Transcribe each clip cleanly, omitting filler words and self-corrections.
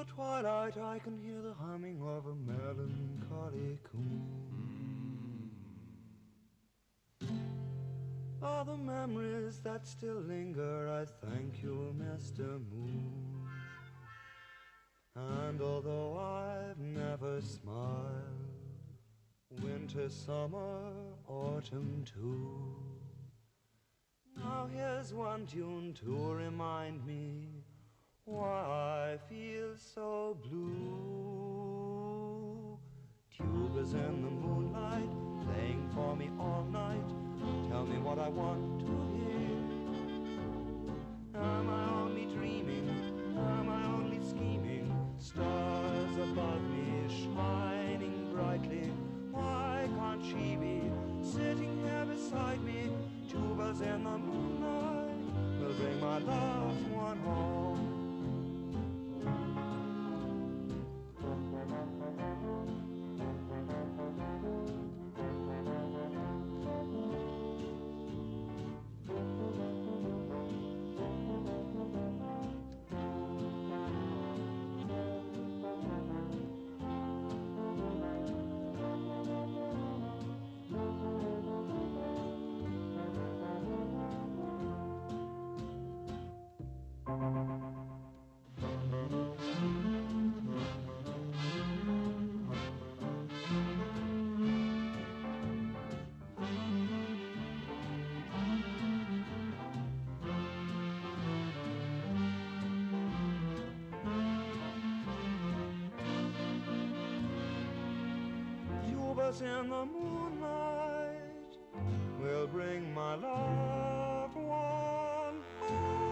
the twilight I can hear the humming of a melancholy coon. All the memories that still linger, I thank you, Mr. Moon. And although I've never smiled, winter, summer, autumn too, now here's one tune to remind me why I feel so blue. Tubas in the moonlight, playing for me all night, tell me what I want to hear. Am I only dreaming? Am I only scheming? Stars above me shining brightly, why can't she be sitting here beside me? Tubas in the moonlight will bring my loved one home. In the moonlight will bring my loved one home.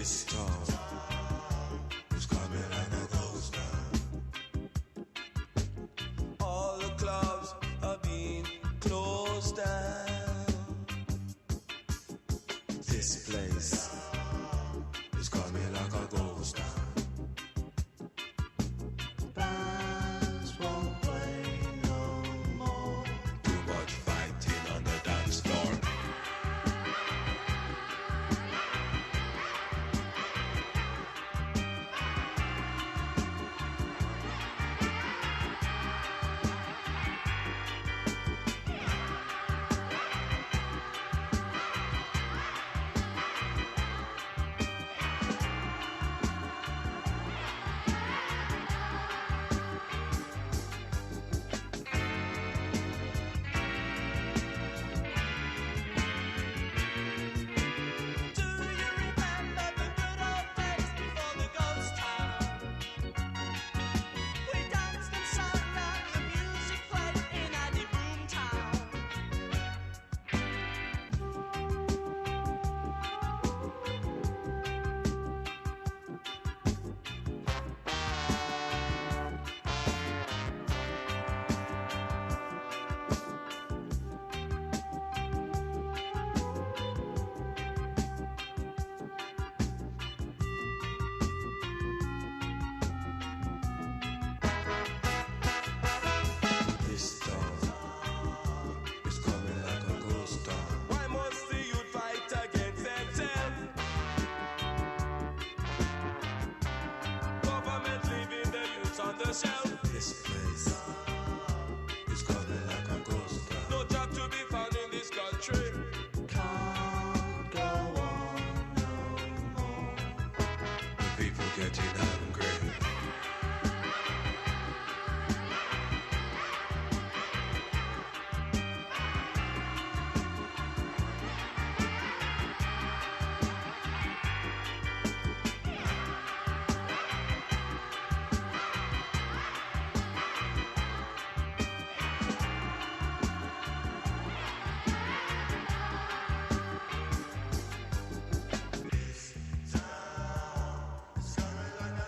This storm is coming like a ghost town. All the clubs are being closed down. This place is coming like a ghost town. Bands won't play no more. Too much fighting on the dance floor. This place is coming like a ghost town. No job to be found in this country. Can't go on no more. The people getting hungry. Like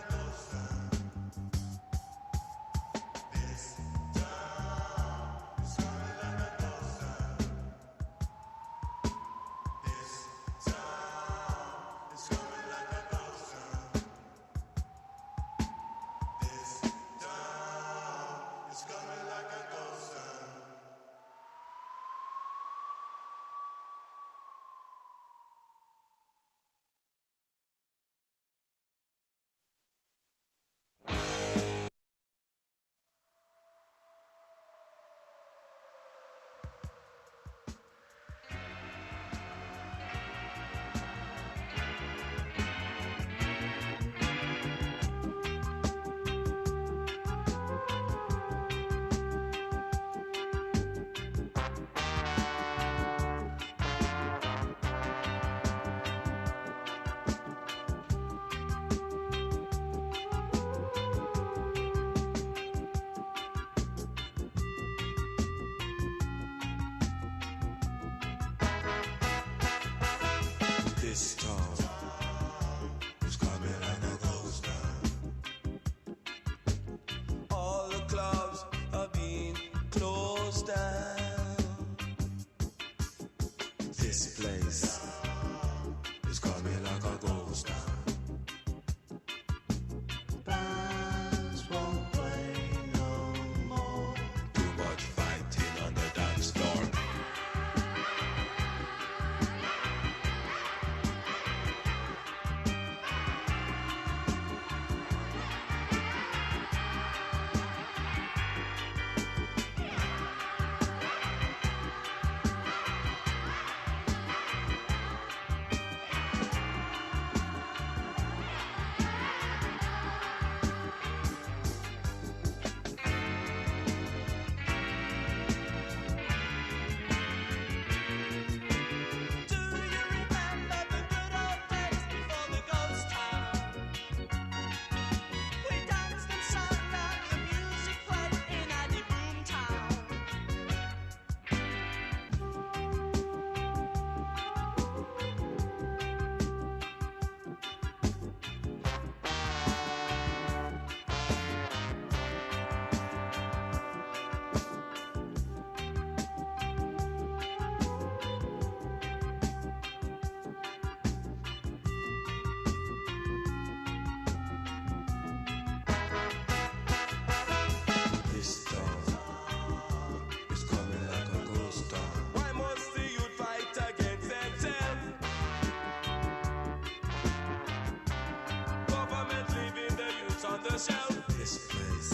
yourself. This place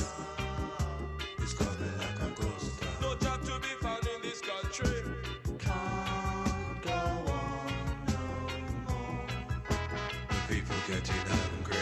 is coming like a ghost town. No job to be found in this country. Can't go on no more. The people getting hungry.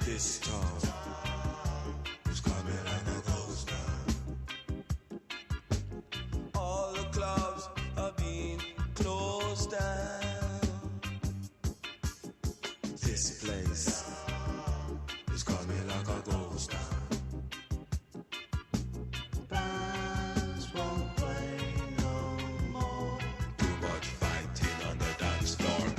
This town is coming like a ghost town. All the clubs are being closed down. This place is coming like a ghost town. Bands won't play no more. Too much fighting on the dance floor.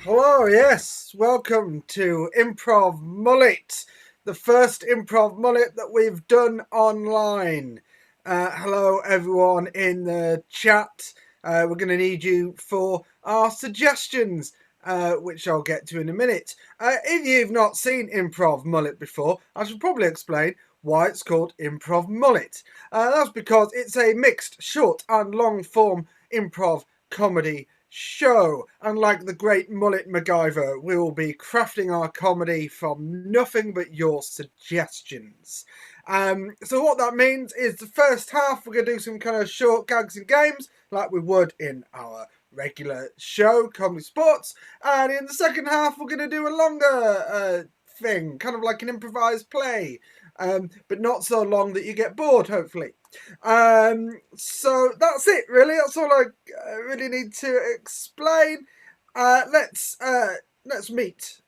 Hello, yes, welcome to Improv Mullet, the first Improv Mullet that we've done online. Hello everyone in the chat. We're going to need you for our suggestions, which I'll get to in a minute. If you've not seen Improv Mullet before, I should probably explain why it's called Improv Mullet. That's because it's a mixed short and long form improv comedy show. Unlike the great mullet MacGuyver, we will be crafting our comedy from nothing but your suggestions. So what that means is the first half we're going to do some kind of short gags and games like we would in our regular show, Comedy Sports, and in the second half we're going to do a longer thing, kind of like an improvised play, but not so long that you get bored, hopefully. So that's it, really. That's all I really need to explain. Let's meet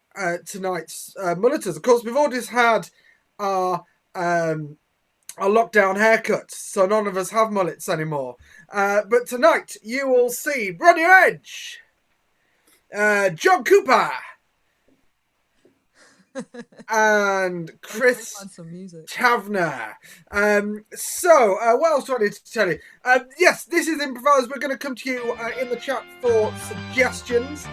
tonight's mulleters. Of course, we've all just had our lockdown haircuts, so none of us have mullets anymore. But tonight you will see Ronnie Edge, John Cooper, and Chris Tavener. So what else do I need to tell you? Yes, this is improvised. We're going to come to you in the chat for suggestions.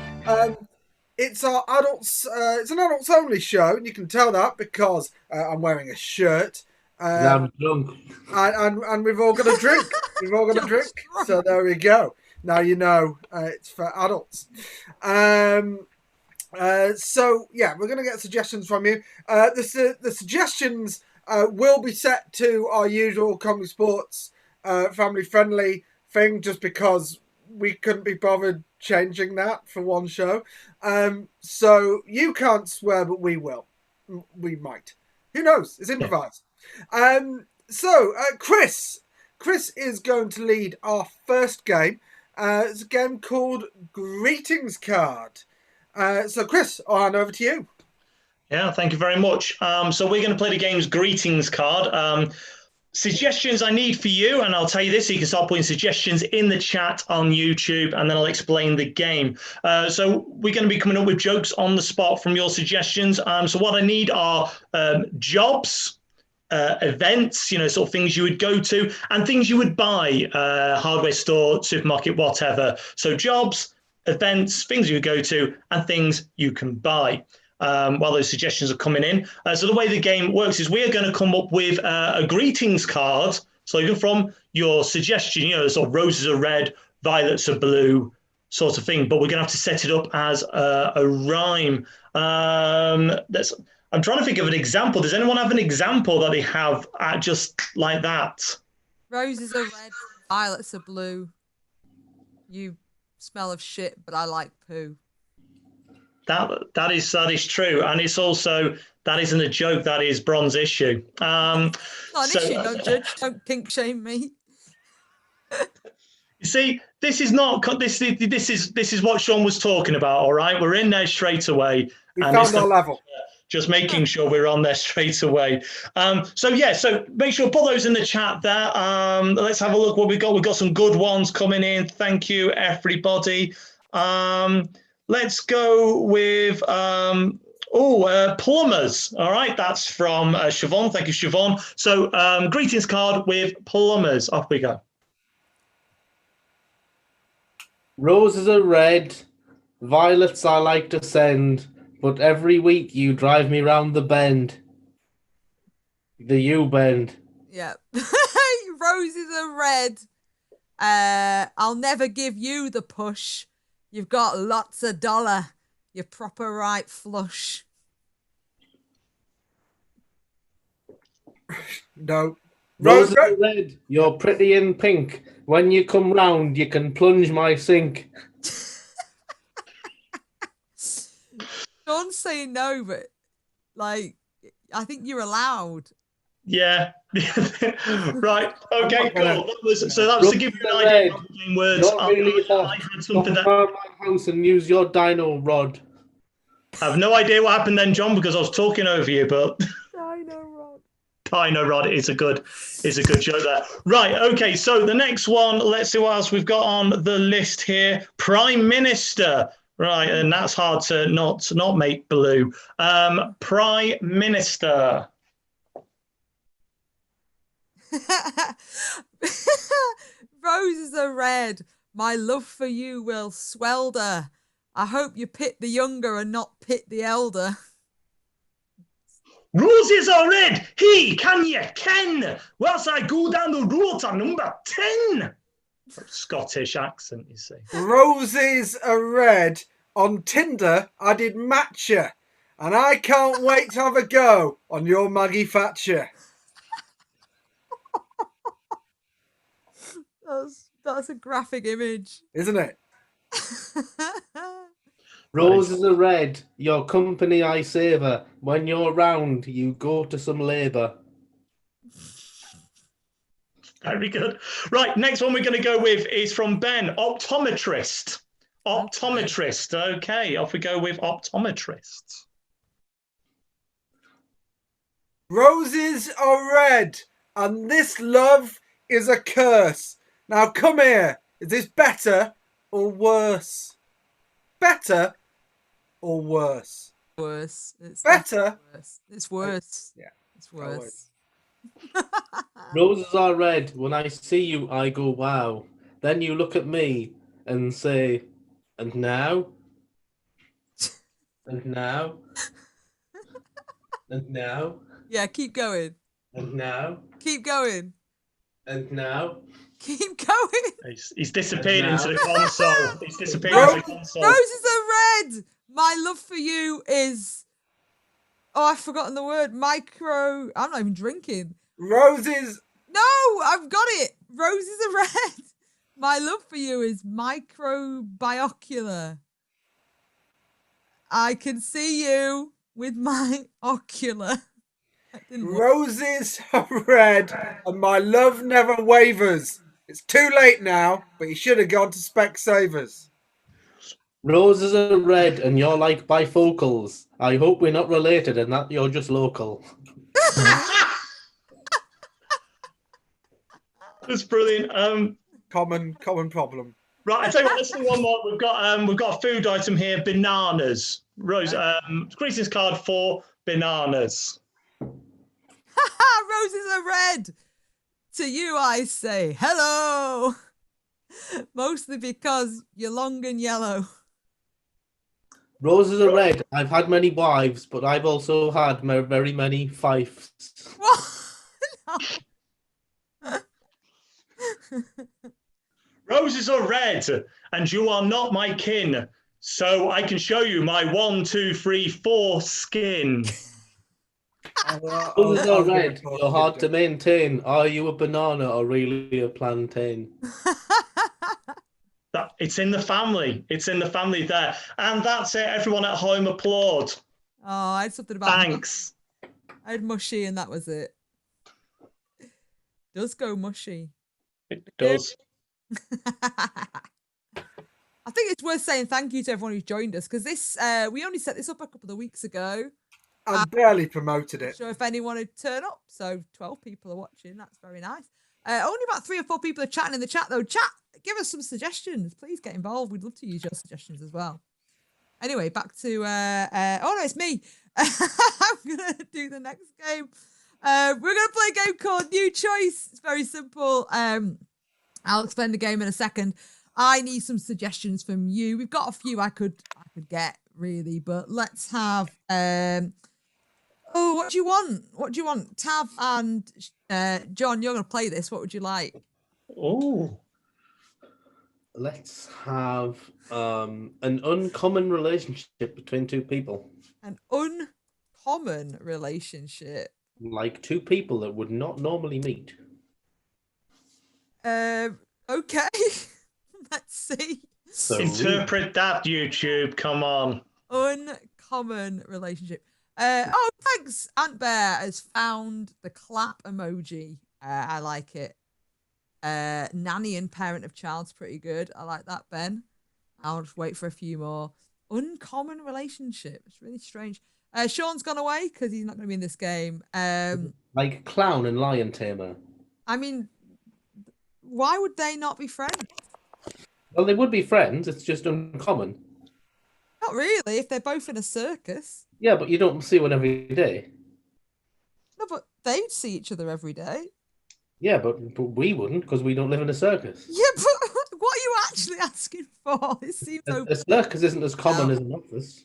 It's our adults. It's an adults only show, and you can tell that because I'm wearing a shirt. I'm drunk. And we've all got a drink. We've all got a drink. So there we go. Now you know it's for adults. So yeah, we're going to get suggestions from you. The suggestions will be set to our usual Comedy Sports family friendly thing, just because we couldn't be bothered changing that for one show. So you can't swear, but we will. We might. Who knows? It's improvised. Chris is going to lead our first game. It's a game called Greetings Card. So Chris, I'll hand over to you. Yeah, thank you very much. So we're going to play the game's Greetings Card. Suggestions I need for you, and I'll tell you this, so you can start putting suggestions in the chat on YouTube, and then I'll explain the game. So we're going to be coming up with jokes on the spot from your suggestions. So what I need are jobs, events, sort of things you would go to, and things you would buy, hardware store, supermarket, whatever. So jobs, events, things you would go to, and things you can buy. while those suggestions are coming in. So the way the game works is we are going to come up with a greetings card. So even from your suggestion, sort of roses are red, violets are blue, sort of thing. But we're going to have to set it up as a rhyme. I'm trying to think of an example. Does anyone have an example that they have just like that? Roses are red, violets are blue. You smell of shit, but I like poo. That is true, and it's also that isn't a joke. That is bronze issue. Not an issue. Don't judge. Don't kink shame me. You see, this is what Sean was talking about. All right, we're in there straight away. We found our level. Just making sure we're on there straight away. So make sure put those in the chat there. Let's have a look what we got. We've got some good ones coming in. Thank you, everybody. Let's go with plumbers. All right, that's from Siobhan. Thank you, Siobhan. So greetings card with plumbers. Off we go. Roses are red, violets I like to send, but every week you drive me round the bend. The U-bend. Yeah. Roses are red. I'll never give you the push. You've got lots of dollar. You're proper right flush. No. Roses are red, you're pretty in pink. When you come round, you can plunge my sink. Sean's saying no, but I think you're allowed. Yeah. Right. Okay. Cool. That was to give you an idea of the game words. Really I had something that my house and use your dino rod. I have no idea what happened then, John, because I was talking over you. But Dino rod is a good joke there. Right. Okay. So the next one. Let's see what else we've got on the list here. Prime Minister. Right, and that's hard to not make blue. Prime Minister. Roses are red. My love for you will swelter. I hope you pit the younger and not pit the elder. Roses are red. He can you ken? Whilst I go down the road to number 10. Scottish accent, you see. Roses are red. On Tinder, I did match you, and I can't wait to have a go on your Maggie Thatcher. That's a graphic image, Isn't it? Roses are red, your company I savour. When you're round, you go to some labour. Very good. Right, next one we're going to go with is from Ben, optometrist. Optometrist. Okay, off we go with optometrist. Roses are red, and this love is a curse. Now come here. Is this better or worse? Better or worse? Worse. It's better. Worse. It's worse. Yeah, it's worse. Roses are red. When I see you, I go wow. Then you look at me and say, and now? And now? And now? Yeah, keep going. And now? Keep going. And now? Keep going. He's disappeared into the console. He's disappeared into the console. Roses are red. My love for you is... Oh, I've forgotten the word. Micro... I'm not even drinking. Roses... No, I've got it. Roses are red. My love for you is microbiocular. I can see you with my ocular. Roses are red and my love never wavers. It's too late now, but you should have gone to Specsavers. Roses are red and you're like bifocals. I hope we're not related and that you're just local. That's brilliant. Common problem. Right, I tell you what, let's do one more. We've got a food item here, bananas. Rose, greetings card for bananas. Roses are red. To you I say hello. Mostly because you're long and yellow. Roses are red. I've had many wives, but I've also had very many fifes. What? Roses are red, and you are not my kin. So I can show you my 1, 2, 3, 4 skin. Roses are red. Of course You're hard you to do. maintain. Are you a banana or really a plantain? It's in the family. It's in the family there. And that's it. Everyone at home applaud. Oh, I had something about Thanks. I had mushy and that was it. Does go mushy. It does. I think it's worth saying thank you to everyone who's joined us because this we only set this up a couple of weeks ago. I barely promoted it. So if anyone would turn up, so 12 people are watching. That's very nice. Only about 3 or 4 people are chatting in the chat though. Chat, give us some suggestions. Please get involved. We'd love to use your suggestions as well. Anyway, back to oh no, it's me. I'm gonna do the next game. We're gonna play a game called New Choice. It's very simple. I'll explain the game in a second. I need some suggestions from you. We've got a few I could get really, but let's have oh, what do you want? What do you want? Tav and John, you're gonna play this. What would you like? Oh. Let's have an uncommon relationship between two people. An uncommon relationship. Like two people that would not normally meet. Okay. Let's see. So Interpret that, YouTube. Come on. Uncommon relationship. Oh, thanks. Ant Bear has found the clap emoji. I like it. Nanny and parent of child's pretty good. I like that, Ben. I'll just wait for a few more. Uncommon relationship. It's really strange. Sean's gone away because he's not going to be in this game. like clown and lion tamer. I mean, why would they not be friends? Well, they would be friends. It's just uncommon. Not really, if they're both in a circus. Yeah, but you don't see one every day. No, but they'd see each other every day. Yeah, but we wouldn't because we don't live in a circus. Yeah, but what are you actually asking for? It seems A circus isn't as common as an office.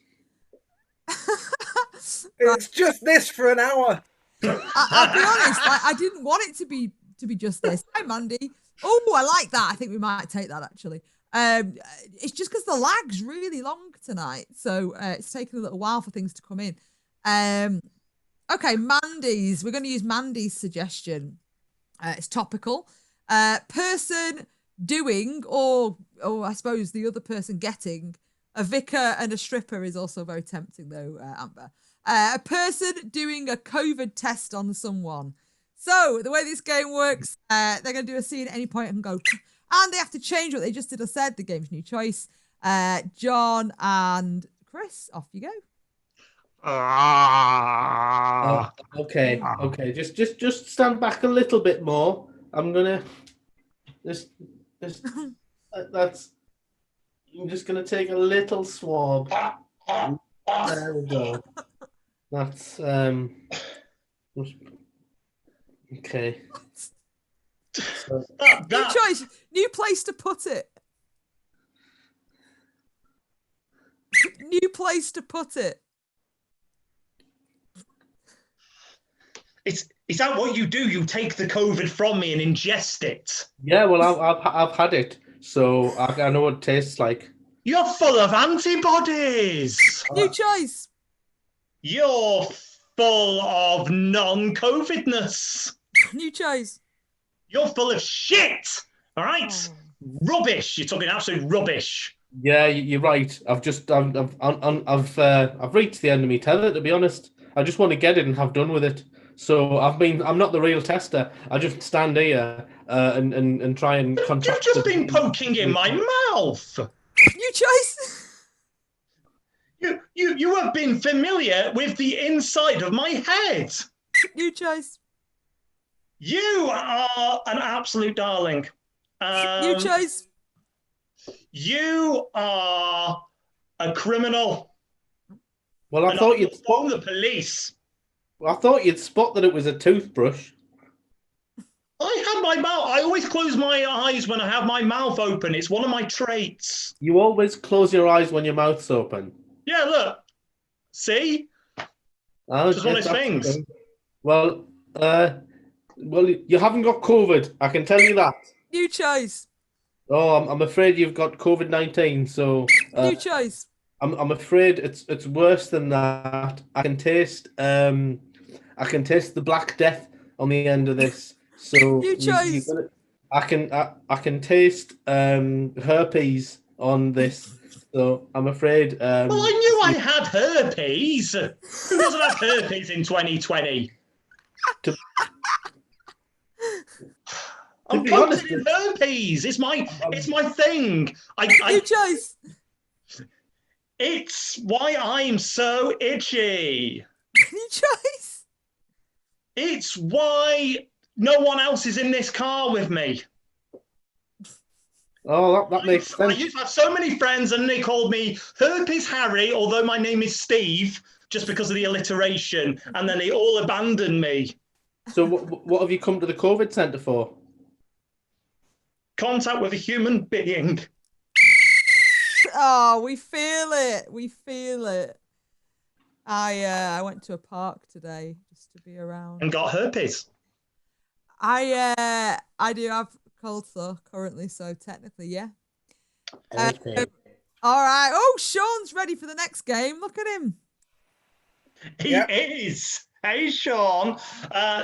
It's just this for an hour. I'll be honest, I didn't want it to be just this. Hi, Mandy. Oh, I like that. I think we might take that actually. It's just because the lag's really long tonight, so it's taken a little while for things to come in. Okay, Mandy's. We're going to use Mandy's suggestion. It's topical. Person doing, or I suppose the other person getting, a vicar and a stripper is also very tempting, though, Amber. A person doing a COVID test on someone. So the way this game works, they're going to do a scene at any point and go, and they have to change what they just did or said. The game's new choice. John and Chris, off you go. Okay. Just stand back a little bit more. I'm gonna just that's. I'm just gonna take a little swab. There we go. That's okay. So, New choice, new place to put it. New place to put it. Is that what you do? You take the COVID from me and ingest it? yeah, well, I've had it, so I know what it tastes like. You're full of antibodies. New choice. You're full of non-COVIDness. New choice. You're full of shit. All right, rubbish. You're talking absolute rubbish. Yeah, you're right. I've reached the end of me tether. To be honest, I just want to get it and have done with it. So I'm not the real tester. I just stand here and try and contract. You've just been poking in my mouth. New choice. You have been familiar with the inside of my head. New choice. You are an absolute darling. New choice. You are a criminal. Well, I thought you'd phone the police. I thought you'd spot that it was a toothbrush. I have my mouth. I always close my eyes when I have my mouth open. It's one of my traits. You always close your eyes when your mouth's open. Yeah, look. See? Oh, Just one of those things. Well, you haven't got COVID. I can tell you that. New choice. Oh, I'm afraid you've got COVID-19. So New choice. I'm afraid it's worse than that. I can taste the Black Death on the end of this. So New choice. I can taste herpes on this. So I'm afraid. Well, I knew I had herpes. Who doesn't have herpes in 2020? I'm coated in herpes. It's my thing. New choice. It's why I'm so itchy. New choice. It's why no one else is in this car with me. Oh, that makes sense. I used to have so many friends, and they called me Herpes Harry, although my name is Steve, just because of the alliteration. And then they all abandoned me. So, what have you come to the COVID centre for? Contact with a human being. Oh, we feel it. We feel it. I went to a park today just to be around. And got herpes. I do have cold sore currently, so technically, yeah. Okay. All right. Oh, Sean's ready for the next game. Look at him. He is. Hey, Sean.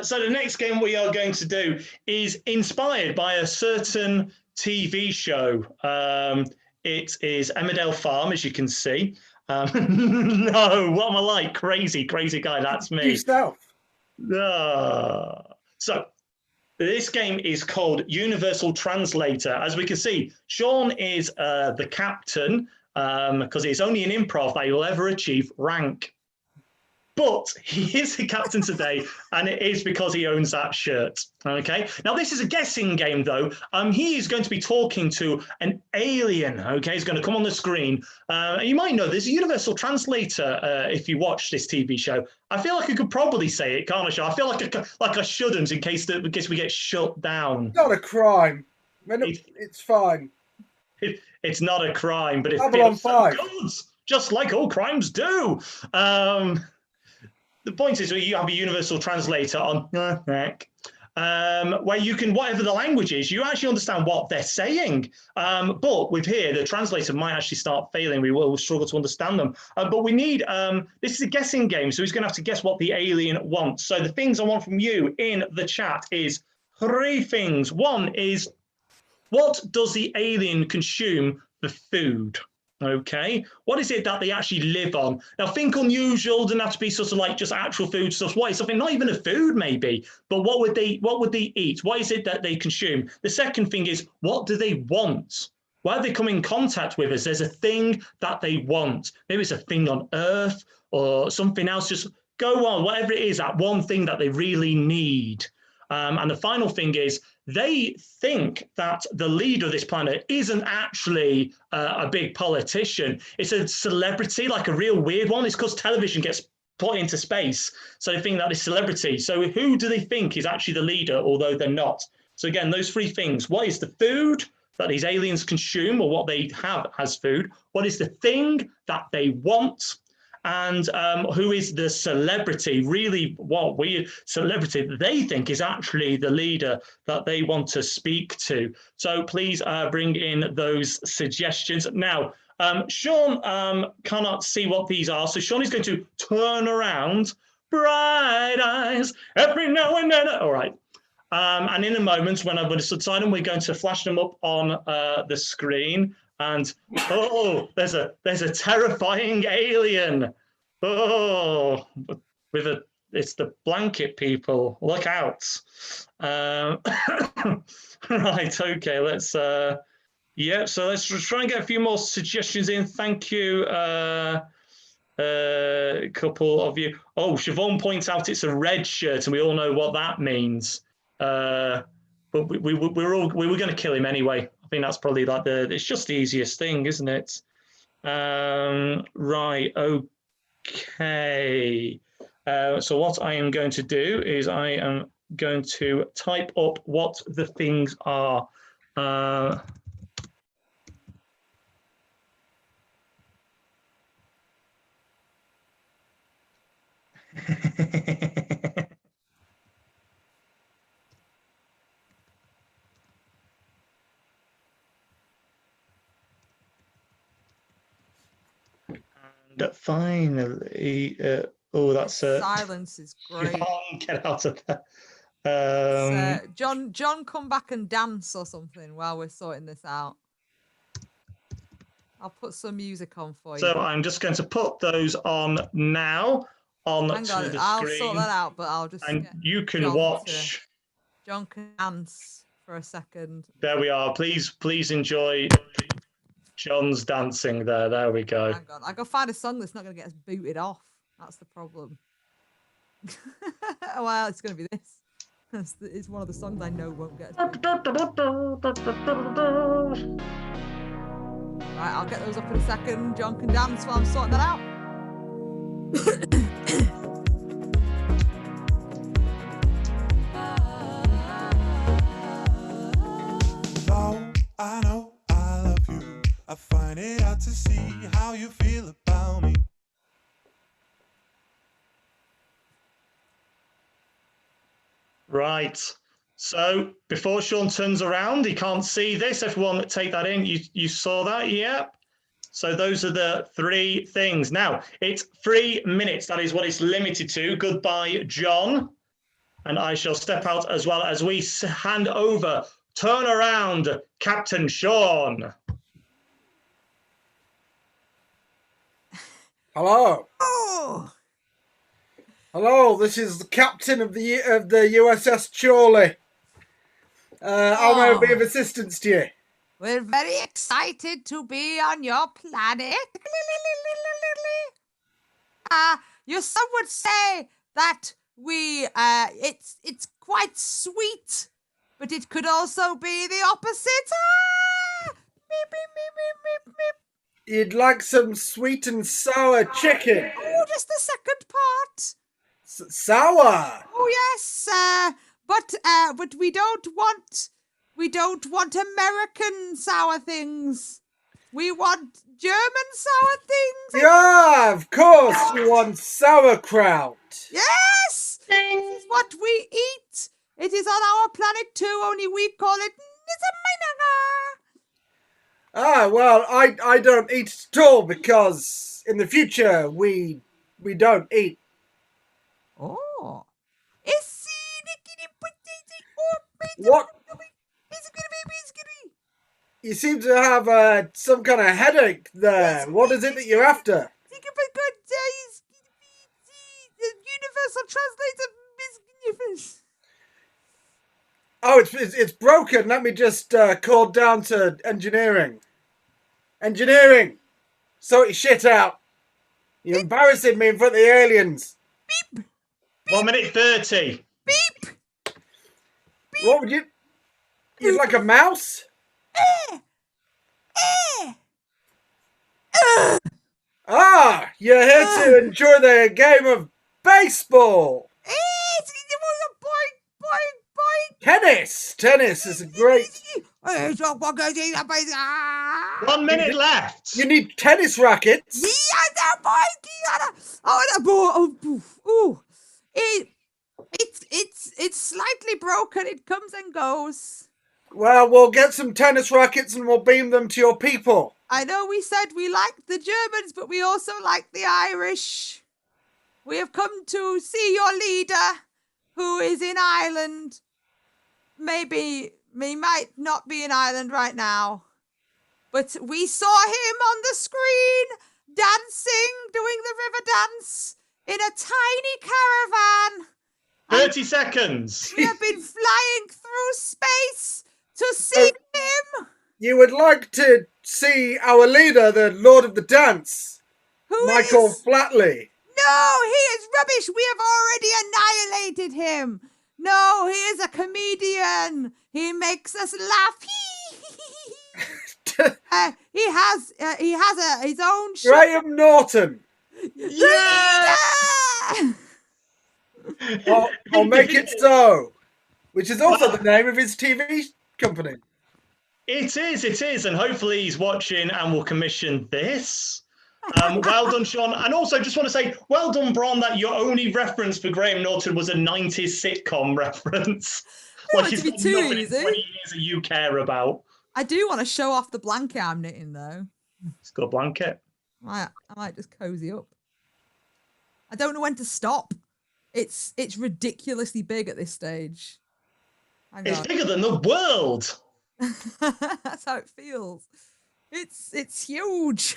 So the next game we are going to do is inspired by a certain TV show. It is Emmerdale Farm, as you can see. No, what am I like? Crazy guy. That's me. Yourself. So this game is called Universal Translator. As we can see, Sean is the captain because it's only in improv that he will ever achieve rank. But he is the captain today, and it is because he owns that shirt. Okay. Now, this is a guessing game, though. He is going to be talking to an alien. Okay. He's going to come on the screen. You might know there's a universal translator if you watch this TV show. I feel like I could probably say it, can't I? I feel like I shouldn't in case we get shut down. Not a crime. It's fine. It's not a crime, but it Babylon feels so 5. good, just like all crimes do. The point is, you have a universal translator on where you can, whatever the language is, you actually understand what they're saying. But with here, the translator might actually start failing. We will struggle to understand them. But we need, this is a guessing game, so he's going to have to guess what the alien wants. So the things I want from you in the chat is 3 things. One is, what does the alien consume for food? Okay, what is it that they actually live on? Now, think unusual, doesn't have to be sort of like just actual food stuff. What is something not even a food, maybe, but what would they eat? What is it that they consume? The second thing is, what do they want? Why do they come in contact with us? There's a thing that they want. Maybe it's a thing on Earth or something else. Just go on, whatever it is, that one thing that they really need. And the final thing is, they think that the leader of this planet isn't actually a big politician. It's a celebrity, like a real weird one. It's because television gets put into space. So they think that is celebrity. So who do they think is actually the leader, although they're not? So again, those 3 things. What is the food that these aliens consume or what they have as food? What is the thing that they want? And who is the celebrity, really what weird celebrity they think is actually the leader that they want to speak to. So please bring in those suggestions. Now, Sean cannot see what these are. So Sean is going to turn around, bright eyes, every now and then. All right. And in a moment, when I'm going to subside them, we're going to flash them up on the screen. And there's a terrifying alien. Oh, it's the blanket people. Look out! Right, okay. Let's So let's try and get a few more suggestions in. Thank you, a couple of you. Oh, Siobhan points out it's a red shirt, and we all know what that means. But we were going to kill him anyway. I think that's probably like it's just the easiest thing, isn't it? Right. Okay. So what I am going to do is I am going to type up what the things are. Finally, oh, that's Silence is great. John, get out of there. John, come back and dance or something while we're sorting this out. I'll put some music on for you. So I'm just going to put those on now on Hang on, the I'll screen. sort that out, but I'll just And you can John watch. John can dance for a second. There we are. Please enjoy John's dancing there. There we go. Hang on, I go find a song that's not going to get us booted off. That's the problem. Well, it's going to be this. It's one of the songs I know won't get us booted. Right, I'll get those up in a second. John can dance while I'm sorting that out. Though I know I love you, I find it hard to see how you feel about me. Right. So before Sean turns around, he can't see this. Everyone take that in. You saw that? Yep. So those are the three things. Now, it's 3 minutes. That is what it's limited to. Goodbye, John. And I shall step out as well as we hand over. Turn around, Captain Sean. Hello. Oh! Hello, this is the captain of the USS Chorley. How may I be of assistance to you? We're very excited to be on your planet. Some would say that it's quite sweet, but it could also be the opposite. Meep, meep, meep, meep, meep, meep. You'd like some sweet and sour chicken? Oh, just the second part. Sour? Oh yes, but we don't want American sour things. We want German sour things. Yeah, of course you want sauerkraut. Yes, this is what we eat. It is on our planet too, only we call it Nizamina. Ah, well, I don't eat at all because in the future we don't eat. Oh. What? You seem to have some kind of headache there. What is it that you're after? The universal translator. Oh, it's broken. Let me just call down to engineering. Engineering, sort your shit out. You're embarrassing me in front of the aliens. Beep. 1 minute 30. Beep. What would you? You'd like a mouse? Ah, you're here to enjoy the game of baseball. Tennis is a great. 1 minute left. You need tennis rackets. It's slightly broken. It comes and goes. Well, we'll get some tennis rackets and we'll beam them to your people. I know we said we liked the Germans, but we also like the Irish. We have come to see your leader, who is in Ireland. Maybe he might not be in Ireland right now. But we saw him on the screen, dancing, doing the river dance, in a tiny caravan. 30 seconds. We have been flying through space to see him. You would like to see our leader, the Lord of the Dance, Michael Flatley. No, he is rubbish. We have already annihilated him. No, he is a comedian. He makes us laugh. He has his own show. Graham Norton. Yeah! I'll make it so. Which is also the name of his TV company. It is. And hopefully he's watching and will commission this. Well done, Sean. And also just want to say, well done, Bron, that your only reference for Graham Norton was a 90s sitcom reference. Like it's got nothing in 20 years that you care about. I do want to show off the blanket I'm knitting, though. It's got a blanket. I might just cozy up. I don't know when to stop. It's ridiculously big at this stage. Hang It's on. bigger than the world. That's how it feels. It's huge.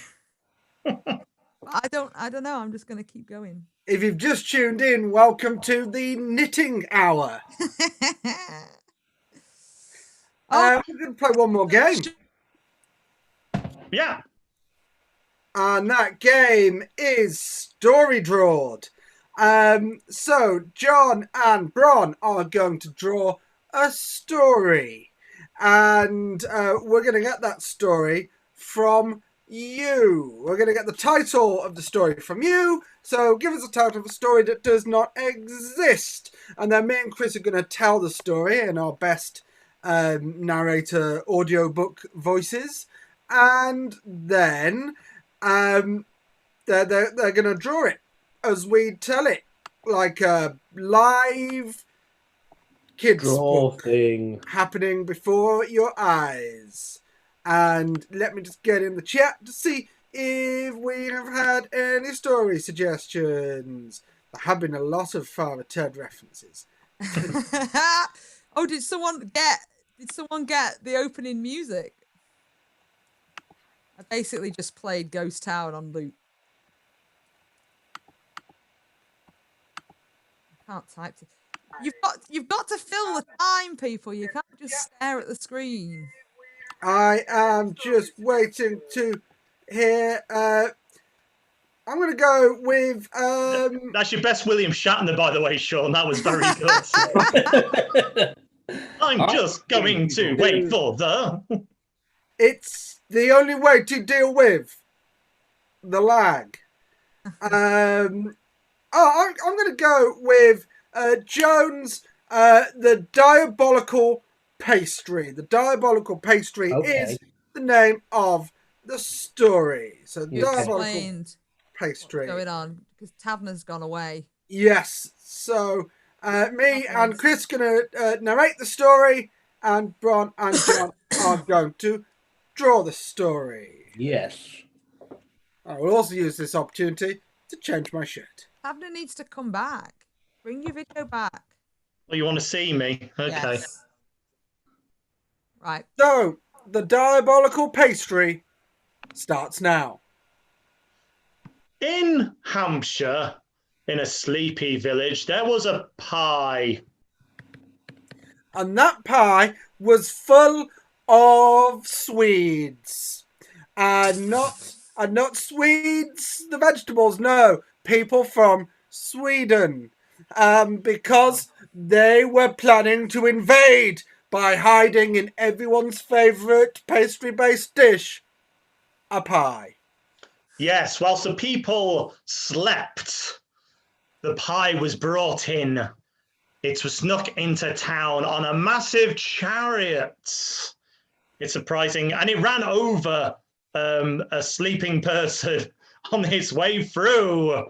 I don't know. I'm just gonna keep going. If you've just tuned in, welcome to the knitting hour. We're going to play one more game. Yeah. And that game is Story Drawed. So John and Bron are going to draw a story. And we're going to get that story from you. We're going to get the title of the story from you. So give us a title of a story that does not exist. And then me and Chris are going to tell the story in our best narrator audiobook voices. And then they're going to draw it as we tell it, like a live kids book thing happening before your eyes. And let me just get in the chat to see if we have had any story suggestions. There have been a lot of Father Ted references. Oh, did someone get the opening music? I basically just played Ghost Town on loop. I can't type it. You've got to fill the time, people. You can't just stare at the screen. I am just waiting to hear. I'm going to go with. That's your best William Shatner, by the way, Sean. That was very good. I'm just going to wait for the. It's the only way to deal with the lag. I'm going to go with Jones, the Diabolical Pastry. The Diabolical Pastry is the name of the story. So Diabolical Pastry. What's going on? Because Tavner's gone away. Yes. So me and Chris going to narrate the story, and Bron and John are going to draw the story. Yes. I will also use this opportunity to change my shirt. Tavner needs to come back. Bring your video back. Oh, you want to see me? Okay. Yes. Right. So, the Diabolical Pastry starts now. In Hampshire, in a sleepy village, there was a pie. And that pie was full of Swedes. And not Swedes, the vegetables, no. People from Sweden. Because they were planning to invade by hiding in everyone's favourite pastry-based dish, a pie. Yes, whilst the people slept, the pie was brought in. It was snuck into town on a massive chariot. It's surprising. And it ran over a sleeping person on its way through.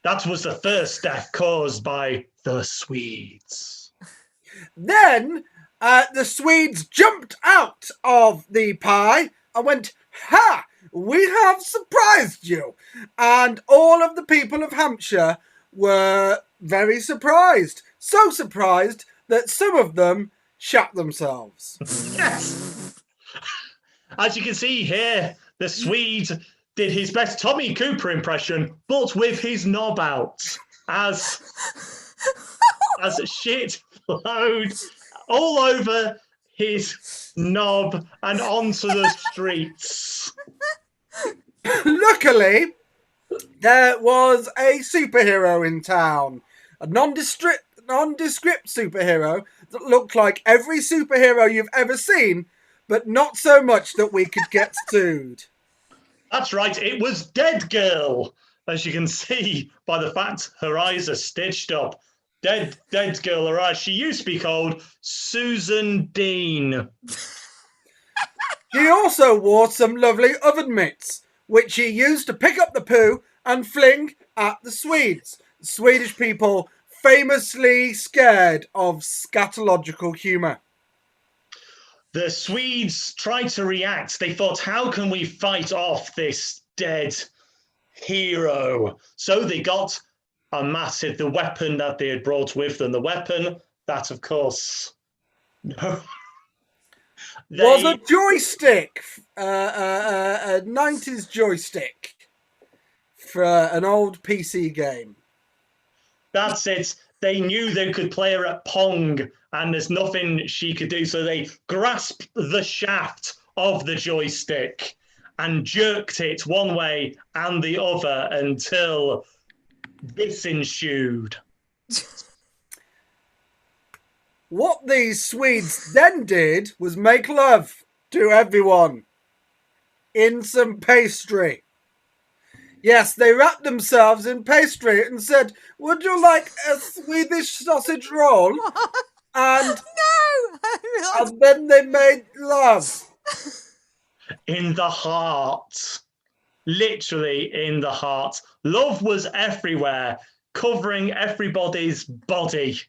That was the first death caused by the Swedes. Then the Swedes jumped out of the pie and went, "Ha! We have surprised you." And all of the people of Hampshire were very surprised. So surprised that some of them shat themselves. Yes! As you can see here, the Swede did his best Tommy Cooper impression, but with his knob out, as shit flowed all over his knob and onto the streets. Luckily, there was a superhero in town, a nondescript superhero that looked like every superhero you've ever seen, but not so much that we could get sued. That's right, it was Dead Girl, as you can see by the fact her eyes are stitched up. Dead Girl, her eyes. She used to be called Susan Dean. She also wore some lovely oven mitts, which she used to pick up the poo and fling at the Swedes. Swedish people famously scared of scatological humour. The Swedes tried to react. They thought, how can we fight off this dead hero. So they got the weapon that they had brought with them. The weapon that, of course, no. Was a joystick, a 90s joystick for an old PC game. That's it. They knew they could play her at Pong, and there's nothing she could do. So they grasped the shaft of the joystick and jerked it one way and the other until this ensued. What these Swedes then did was make love to everyone in some pastry. Yes, they wrapped themselves in pastry and said, "Would you like a Swedish sausage roll?" And No! and then they made love. In the heart. Literally in the heart. Love was everywhere, covering everybody's body.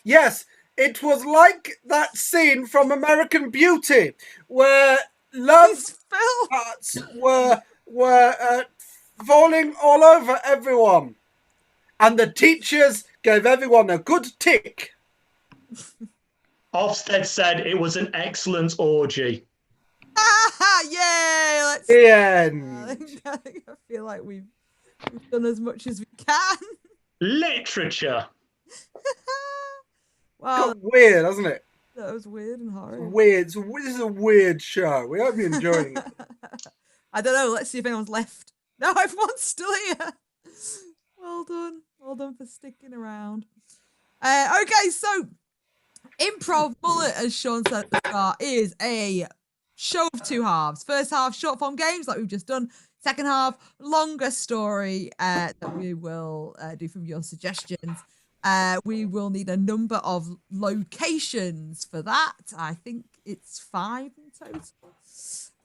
Yes, it was like that scene from American Beauty where love hearts were falling all over everyone. And the teachers gave everyone a good tick. Ofsted said it was an excellent orgy. Yay! Let's The end. I feel like we've done as much as we can. Literature. Wow, Got weird, hasn't it? that was weird and horrible. Weird. This is a weird show. We hope you're enjoying it. I don't know. Let's see if anyone's left. No, everyone's still here. Well done. Well done for sticking around. Okay, so Improv Mullet, as Sean said at the start, is a show of two halves. First half, short form games like we've just done. Second half, longer story that we will do from your suggestions. We will need a number of locations for that. I think it's 5 in total.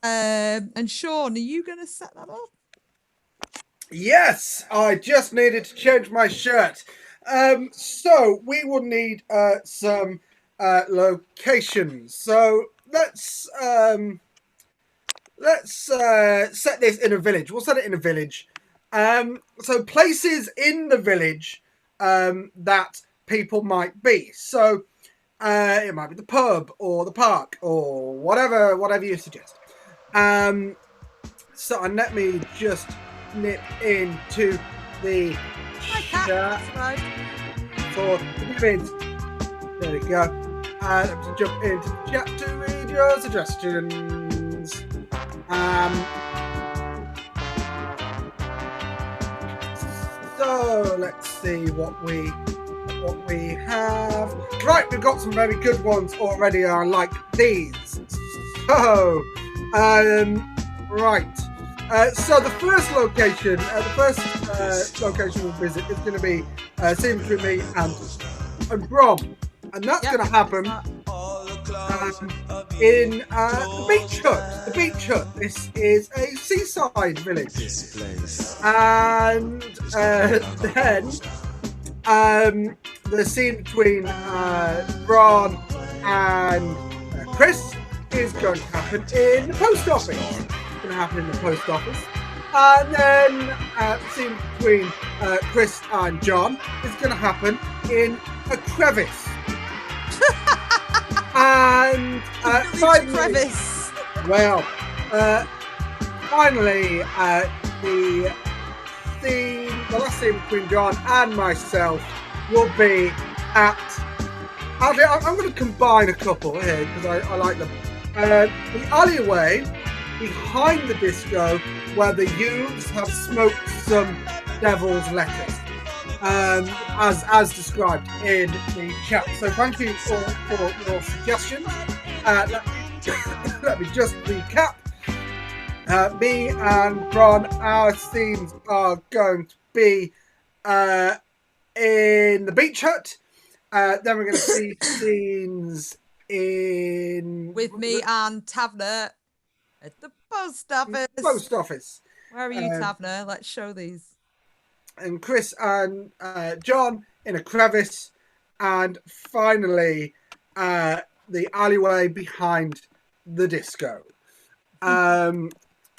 And Sean, are you going to set that up? Yes, I just needed to change my shirt. So we will need some locations. So let's set this in a village. We'll set it in a village. So places in the village that people might be. So it might be the pub or the park or whatever you suggest. So and let me just nip into the chat for the vids. There we go. And let's jump into the chat to read your suggestions. So let's see what we have. Right, we've got some very good ones already. I like these. So, right. So the first location, we'll visit is going to be scene between me and Brom, and that's going to happen in the beach hut. The beach hut. This is a seaside village. This place. And then the scene between Ron and Chris is going to happen in the post office. It's going to happen in the post office. And then the scene between Chris and John is going to happen in a crevice. And finally, finally, the last scene between John and myself will be at. I'm going to combine a couple here because I like them. The alleyway behind the disco where the youths have smoked some devil's lettuce. As described in the chat. So thank you for your suggestions. Let me just recap. Me and Bron, our scenes are going to be in the beach hut. Then we're going to see scenes with me and Tavner at the post office. Post office. Where are you, Tavner? Let's show these. And Chris and John in a crevice, and finally the alleyway behind the disco.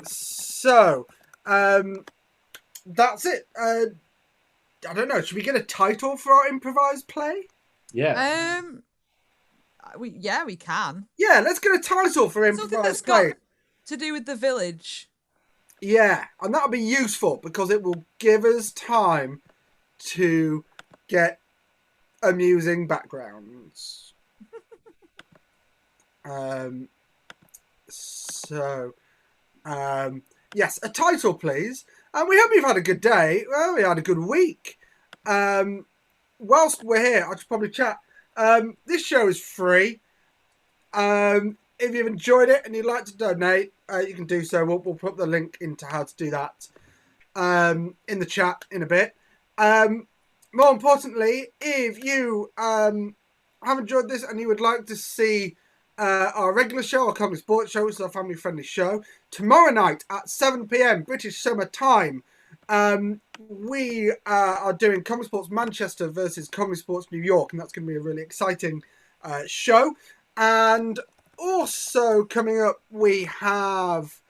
So that's it. I don't know. Should we get a title for our improvised play? Yeah. We can. Yeah, let's get a title for Something that's improvised play. got to do with the village. Yeah, and that'll be useful because it will give us time to get amusing backgrounds. Yes, a title, please. And we hope you've had a good day. Well, we had a good week. Whilst we're here, I should probably chat. This show is free. If you've enjoyed it and you'd like to donate, you can do so. We'll put the link into how to do that in the chat in a bit. More importantly, if you have enjoyed this and you would like to see our regular show, our comedy sports show, which is our family-friendly show, tomorrow night at 7 p.m. British Summer Time, we are doing Comedy Sports Manchester versus Comedy Sports New York, and that's going to be a really exciting show. And also coming up, we have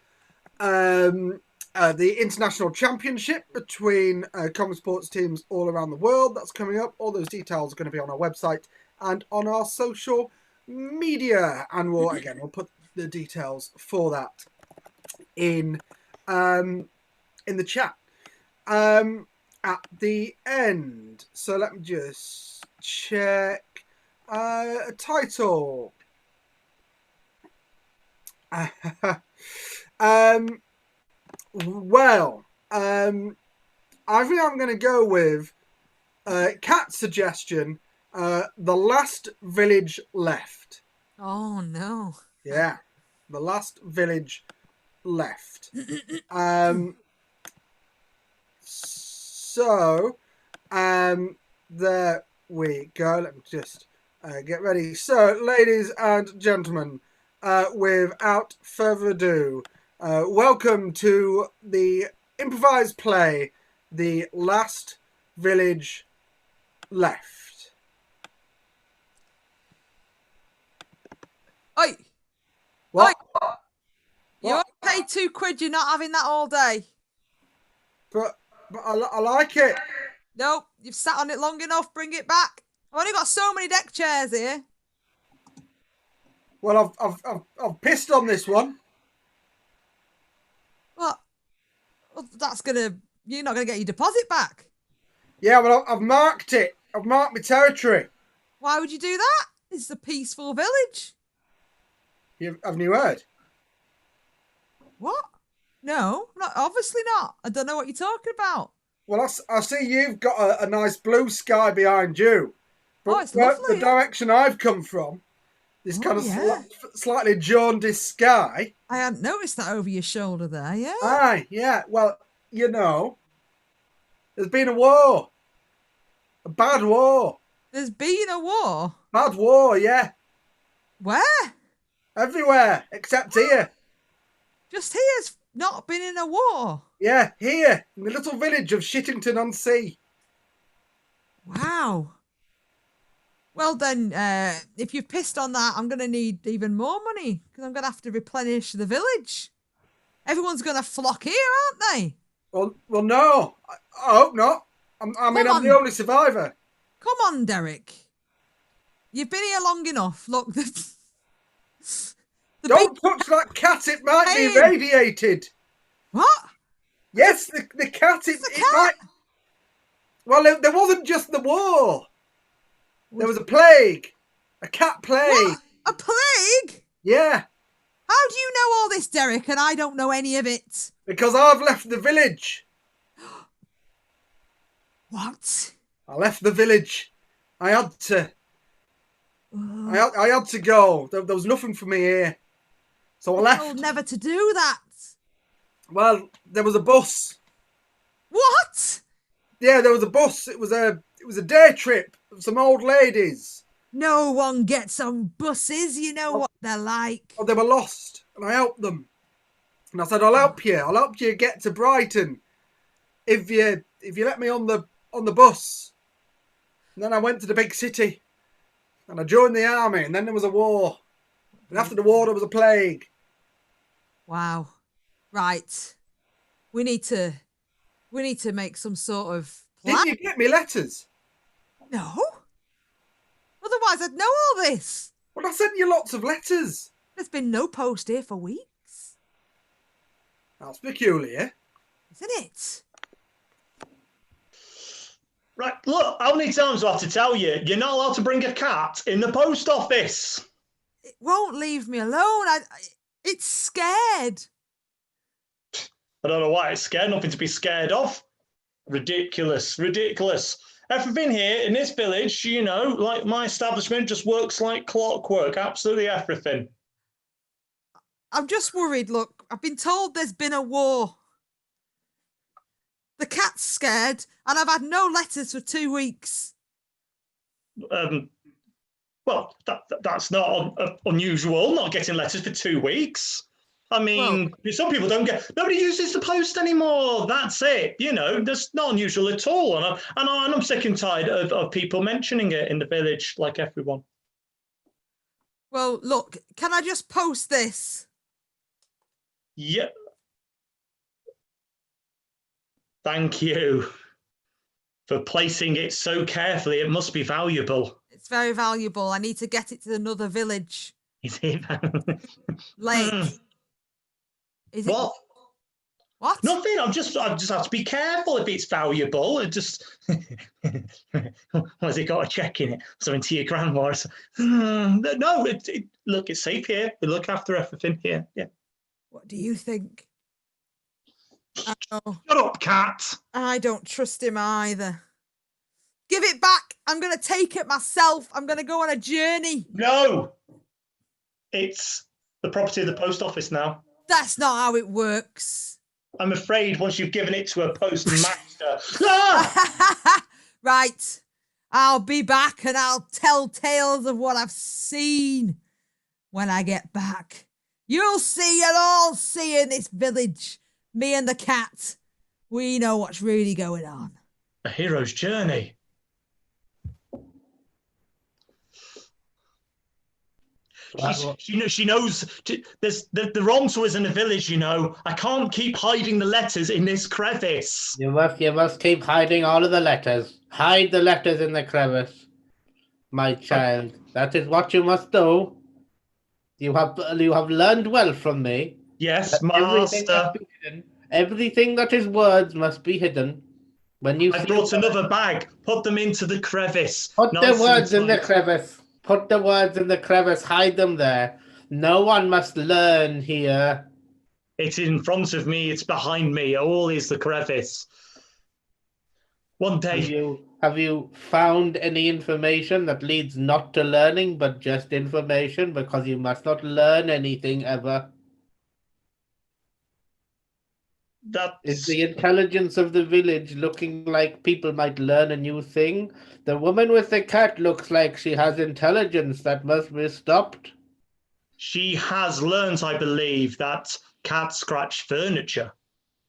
the International Championship between comedy sports teams all around the world. That's coming up. All those details are going to be on our website and on our social media. And we'll put the details for that in the chat at the end. So let me just check a title. Well, I think I'm going to go with Kat's suggestion, The Last Village Left. Oh, no. Yeah, The Last Village Left. So, there we go. Let me just get ready. So, ladies and gentlemen, without further ado, welcome to the improvised play, The Last Village Left. Oi! What? Oi! You pay £2, you're not having that all day. But I like it. Nope, you've sat on it long enough, bring it back. I've only got so many deck chairs here. Well, I've pissed on this one. What? Well, you're not gonna get your deposit back. Yeah, well, I've marked it. I've marked my territory. Why would you do that? This is a peaceful village. Haven't you heard? What? No, obviously not. I don't know what you're talking about. Well, I see you've got a nice blue sky behind you. But It's lovely. The direction I've come from, this kind of slightly jaundiced sky. I hadn't noticed that over your shoulder there, yeah? Aye, yeah. Well, you know, there's been a war. A bad war. There's been a war? Bad war, yeah. Where? Everywhere, except here. Just here's not been in a war? Yeah, here, in the little village of Shittington-on-Sea. Wow. Well then, if you've pissed on that, I'm going to need even more money because I'm going to have to replenish the village. Everyone's going to flock here, aren't they? Well, no. I hope not. I'm the only survivor. Come on, Derek. You've been here long enough. Look, Don't touch that cat. It might be radiated. What? Yes, the cat. It might. Well, there wasn't just the war. There was a plague. A cat plague. What? A plague? Yeah. How do you know all this, Derek, and I don't know any of it? Because I've left the village. What? I left the village. I had to. I had to go. There was nothing for me here. So I left. Told never to do that. Well, there was a bus. What? Yeah, there was a bus. It was a day trip of some old ladies. No one gets on buses. You know what they're like. Oh, they were lost, and I helped them. And I said, "I'll help you. I'll help you get to Brighton if you let me on the bus." And then I went to the big city, and I joined the army. And then there was a war, and after the war there was a plague. Wow. Right. We need to We need to make some sort of plan. Didn't you get me letters? No. Otherwise, I'd know all this. Well, I sent you lots of letters. There's been no post here for weeks. That's peculiar. Isn't it? Right, look, how many times do I have to tell you? You're not allowed to bring a cat in the post office. It won't leave me alone. It's scared. I don't know why it's scared. Nothing to be scared of. Ridiculous, ridiculous. Everything here in this village, you know, like my establishment, just works like clockwork. Absolutely everything. I'm just worried. Look, I've been told there's been a war. The cat's scared, and I've had no letters for 2 weeks. Well, that's not unusual, not getting letters for 2 weeks. I mean, some people don't get... Nobody uses the post anymore. That's it. You know, that's not unusual at all. And I'm sick and tired of people mentioning it in the village, like everyone. Well, look, can I just post this? Yeah. Thank you for placing it so carefully. It must be valuable. It's very valuable. I need to get it to another village. Is it? Lake. Is it? What? What? Nothing. I just have to be careful if it's valuable. It just has it got a check in it? Something to your grandma? No. Look, it's safe here. We look after everything here. Yeah. What do you think? Oh, Shut up, cat. I don't trust him either. Give it back. I'm going to take it myself. I'm going to go on a journey. No. It's the property of the post office now. That's not how it works. I'm afraid once you've given it to a postmaster. Right. I'll be back and I'll tell tales of what I've seen when I get back. You'll all see in this village. Me and the cat, we know what's really going on. A hero's journey. She knows there's the onto us in the village, you know. I can't keep hiding the letters in this crevice. You must keep hiding all of the letters. Hide the letters in the crevice, my child. That is what you must do. You have learned well from me. Yes, master. Everything that is words must be hidden. When you I brought another bag. Put them into the crevice. Put the words in the crevice. Put the words in the crevice. Hide them there. No one must learn here. It's in front of me. It's behind me. All is the crevice. One day. Have you found any information that leads not to learning, but just information? Because you must not learn anything ever. Is the intelligence of the village looking like people might learn a new thing? The woman with the cat looks like she has intelligence that must be stopped. She has learned, I believe, that cats scratch furniture.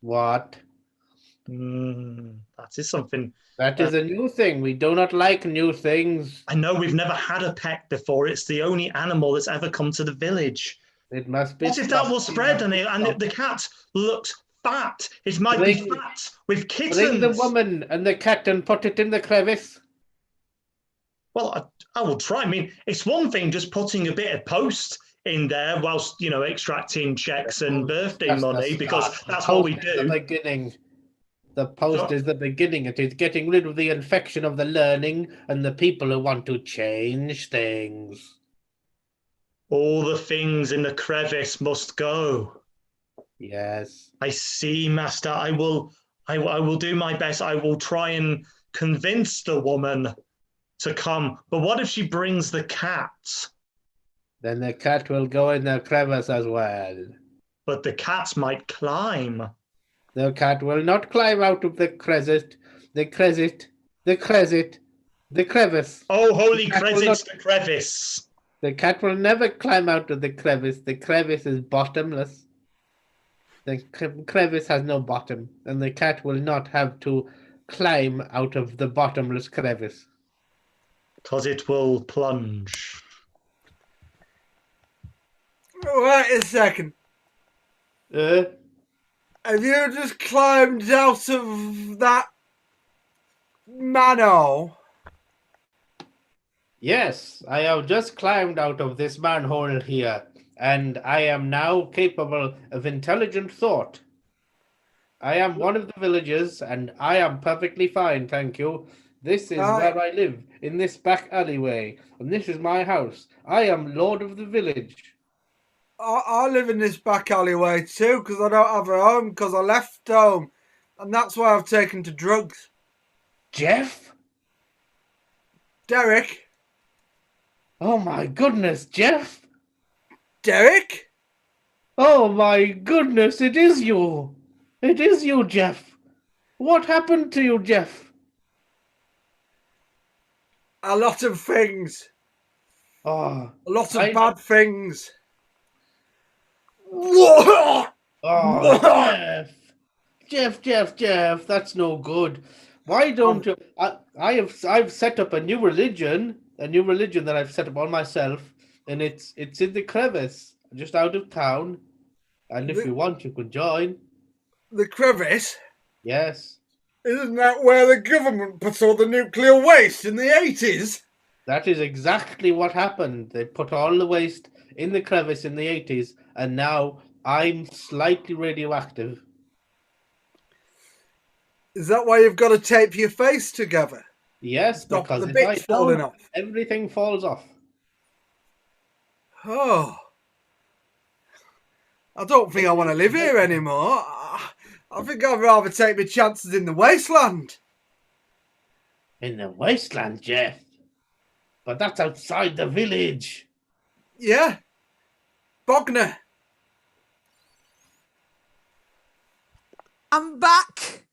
What? That is something. That is a new thing. We do not like new things. I know we've never had a pet before. It's the only animal that's ever come to the village. It must be. What if that will spread and the cat looks fat? It might be fat with kittens. Bring the woman and the cat and put it in the crevice. Well, I will try. I mean, it's one thing just putting a bit of post in there whilst, you know, extracting checks and birthday money, because that's what we do. The beginning. The post is the beginning. It is getting rid of the infection of the learning and the people who want to change things. All the things in the crevice must go. Yes. I see, Master. I will do my best. I will try and convince the woman to come. But what if she brings the cat? Then the cat will go in the crevice as well. But the cat might climb. The cat will not climb out of the crevice. The crevice. Oh, holy crevice, the crevice. The cat will never climb out of the crevice. The crevice is bottomless. The crevice has no bottom, and the cat will not have to climb out of the bottomless crevice. Because it will plunge. Wait a second. Have you just climbed out of that manhole? Yes, I have just climbed out of this manhole here, and I am now capable of intelligent thought. I am one of the villagers, and I am perfectly fine, thank you. This is where I live, in this back alleyway, and this is my house. I am lord of the village. I live in this back alleyway too because I don't have a home because I left home, and that's why I've taken to drugs. Jeff? Derek? Oh my goodness, Jeff! Derek? Oh my goodness, it is you! It is you, Jeff! What happened to you, Jeff? A lot of things. Oh, A lot of bad things. What? oh, Jeff, that's no good. Why don't you? I've set up a new religion that I've set up on myself, and it's in the crevice, just out of town. And if you want, you can join. The crevice? Yes, Isn't that where the government put all the nuclear waste in the 80s? that is exactly what happened. They put all the waste in the crevice in the 80s, and now I'm slightly radioactive. Is that why you've got to tape your face together? Yes, Stop because the if bits I falling don't, off. everything falls off. Oh. I don't think I want to live here anymore. I think I'd rather take my chances in the wasteland. In the wasteland, Jeff. But that's outside the village. Yeah. Bogner. I'm back.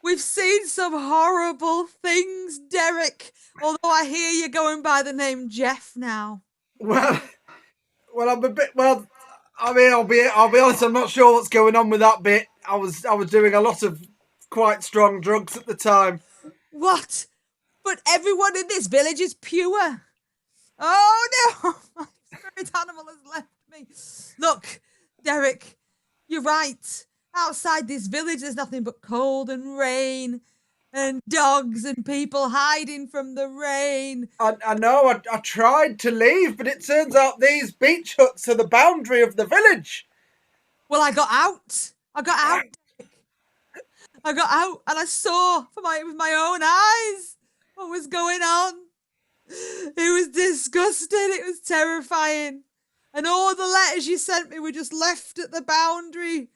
We've seen some horrible things, Derek. Although I hear you're going by the name Jeff now. Well, I'm a bit. Well, I mean, I'll be honest. I'm not sure what's going on with that bit. I was doing a lot of quite strong drugs at the time. What? But everyone in this village is pure. Oh no! My spirit animal has left me. Look, Derek, you're right. Outside this village, there's nothing but cold and rain and dogs and people hiding from the rain. I know. I tried to leave, but it turns out these beach huts are the boundary of the village. Well, I got out. Derek. I got out and I saw with my own eyes what was going on. It was disgusting. It was terrifying. And all the letters you sent me were just left at the boundary.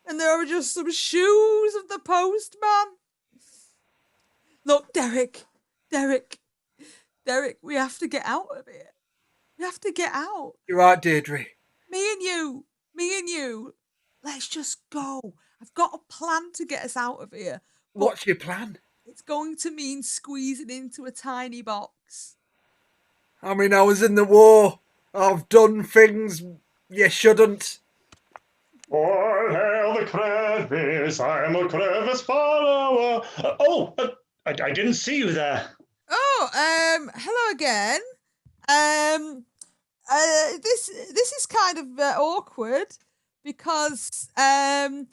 And there were just some shoes of the postman. Look, Derek, we have to get out of here. We have to get out. You're right, Deirdre. Me and you. Let's just go. I've got a plan to get us out of here. What's your plan? It's going to mean squeezing into a tiny box. I mean, I was in the war. I've done things you shouldn't. All hail the crevice, I'm a crevice follower. I didn't see you there. Oh, hello again. This is kind of awkward because I've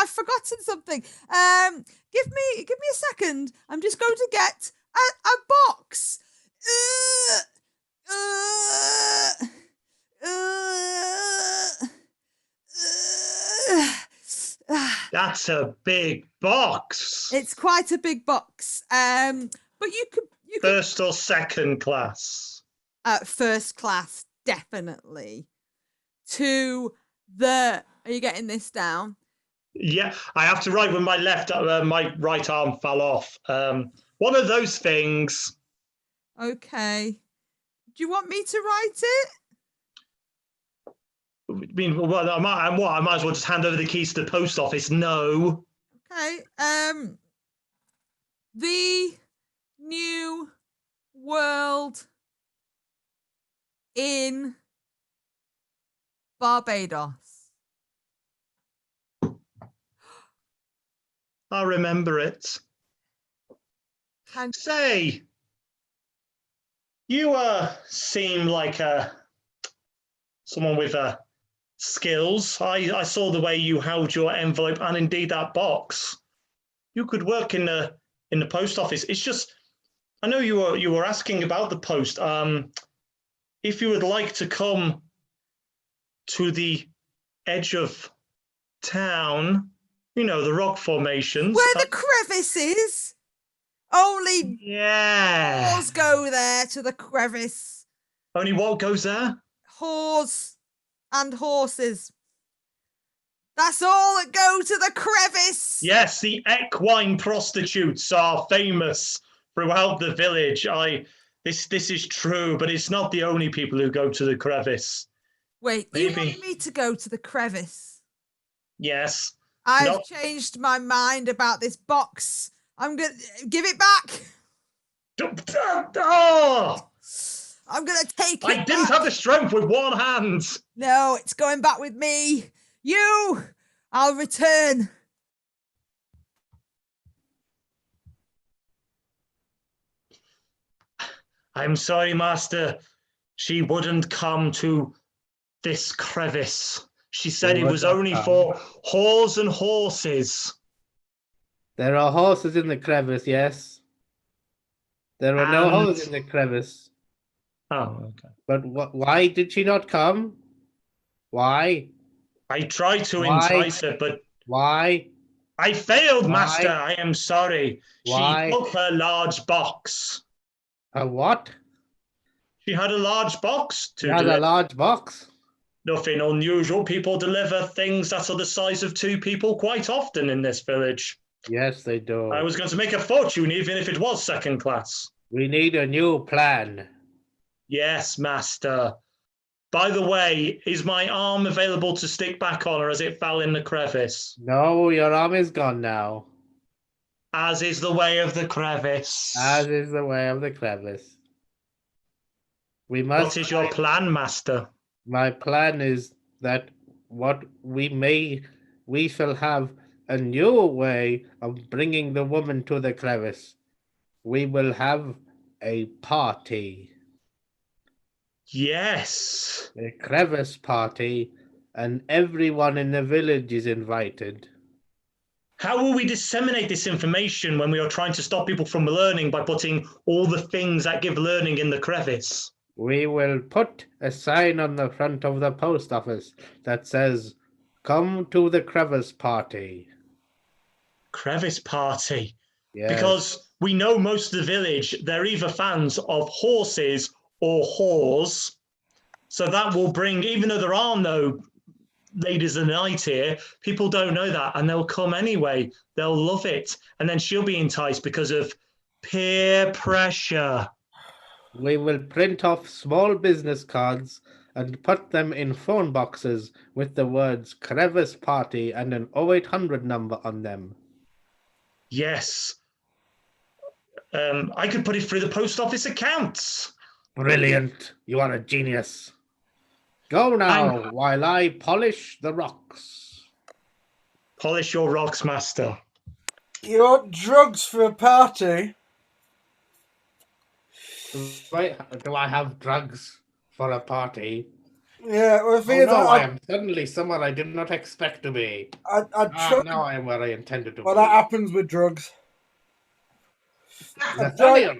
forgotten something. Give me a second. I'm just going to get a box. That's a big box. It's quite a big box. But you could First or second class? First class, definitely. Are you getting this down? Yeah, I have to write with my my right arm fell off. One of those things. Okay. Do you want me to write it? I mean, well, I might as well just hand over the keys to the post office. No. Okay. The new world in Barbados. I remember it. Say, you seem like someone with skills. I saw the way you held your envelope and indeed that box. You could work in the post office. It's just, I know you were asking about the post. If you would like to come to the edge of town, you know, the rock formations. Where the crevice is. Only Yeah. whores go there to the crevice. Only what goes there? Whores and horses. That's all that go to the crevice. Yes, the equine prostitutes are famous throughout the village. This is true, but it's not the only people who go to the crevice. Wait, Maybe. you want me to go to the crevice? Yes. I've changed my mind about this box. I'm gonna give it back. Oh! I'm gonna take it. I didn't have the strength with one hand. No, it's going back with me. I'll return. I'm sorry, Master. She wouldn't come to this crevice. She said it was only for whores and horses. There are horses in the crevice, yes. There are no horses in the crevice. Oh, okay. But why did she not come? Why? I tried to entice her, but why? I failed, Master. I am sorry. Why? She took her large box. A what? She had a large box to She had a large box? Nothing unusual. People deliver things that are the size of two people quite often in this village. Yes, they do. I was going to make a fortune, even if it was second class. We need a new plan. Yes, Master. By the way, is my arm available to stick back on, or as it fell in the crevice? No, your arm is gone now. As is the way of the crevice. As is the way of the crevice. We must. What is your plan, Master? My plan is that we shall have a new way of bringing the woman to the crevice. We will have a party. Yes. A crevice party, and everyone in the village is invited. How will we disseminate this information when we are trying to stop people from learning by putting all the things that give learning in the crevice? We will put a sign on the front of the post office that says, "Come to the crevice party." Crevice party? Yes. Because we know most of the village, they're either fans of horses or whores. So that will bring, even though there are no ladies of the night here, people don't know that, and they'll come anyway. They'll love it. And then she'll be enticed because of peer pressure. We will print off small business cards and put them in phone boxes with the words crevice party and an 0800 number on them. Yes. I could put it through the post office accounts. Brilliant. You are a genius. Go now while I polish the rocks. Polish your rocks, Master. You want drugs for a party? Do I have drugs for a party? Yeah, well, I am suddenly someone I did not expect to be. Now I am where I intended to be. Well, that happens with drugs. Nathaniel!